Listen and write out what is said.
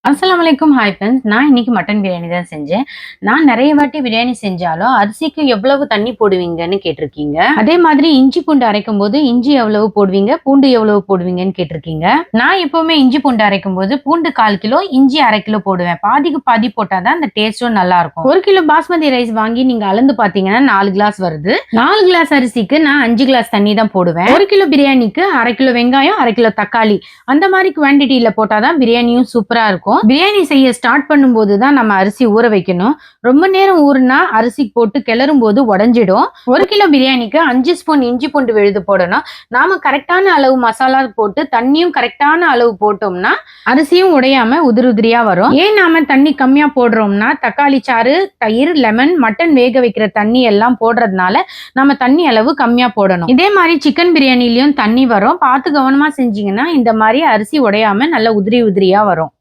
அஸ்ஸலாமு அலைக்கும். Hi friends. நான் இன்னைக்கு மட்டன் பிரியாணி தான் செஞ்சேன். நான் நெறைய வாட்டி பிரியாணி செஞ்சாலும், அரிசிக்கு எவ்வளவு தண்ணி போடுவீங்கன்னு கேட்டிருக்கீங்க. அதே மாதிரி இஞ்சி பூண்டு அரைக்கும்போது, இஞ்சி எவ்வளவு போடுவீங்க? பூண்டு எவ்வளவு போடுவீங்கன்னு கேட்டிருக்கீங்க. நான் எப்பவுமே இஞ்சி பூண்டு அரைக்கும்போது, பூண்டு 1/4 கிலோ, இஞ்சி 1/2 கிலோ போடுவேன். பாதிக்கு பாதி போட்டா தான் அந்த டேஸ்ட்டும் நல்லா இருக்கும். 1 கிலோ பாஸ்மதி ரைஸ் வாங்கி நீங்க அளந்து பார்த்தீங்கன்னா 4 கிளாஸ் வருது. 4 கிளாஸ் அரிசிக்கு நான் 5 கிளாஸ் தண்ணி தான் போடுவேன். 1 கிலோ பிரியாணிக்கு 1/2 கிலோ வெங்காயம், 1/2 கிலோ தக்காளி அந்த மாதிரி குவான்டிட்டியில போட்டாதான் பிரியாணியும் சூப்பரா இருக்கும். பிரியாணி செய்ய ஸ்டார்ட் பண்ணும்போது தான் நம்ம அரிசி ஊற வைக்கணும். ரொம்ப நேரம் ஊறினா அரிசி போட்டு கிளறும் போது உடைஞ்சிடும். 1 கிலோ பிரியாணிக்கு 5 ஸ்பூன் இஞ்சி பூண்டு விழுது போடணும். நாம கரெக்டான அளவு மசாலா போட்டு தண்ணியும் கரெக்டான அளவு போட்டோம்னா அரிசியும் உடையாம உதிரி உதிரியா வரும். ஏன் நாம தண்ணி கம்மியா போடுறோம்னா தக்காளி சாறு, தயிர், லெமன், மட்டன் வேக வைக்கிற தண்ணி எல்லாம் போடுறதுனால நம்ம தண்ணி அளவு கம்மியா போடணும். இதே மாதிரி சிக்கன் பிரியாணிலயும் தண்ணி வரும். பார்த்து கவனமா செஞ்சீங்கன்னா இந்த மாதிரி அரிசி உடையாம நல்ல உதிரி உதிரியா வரும்.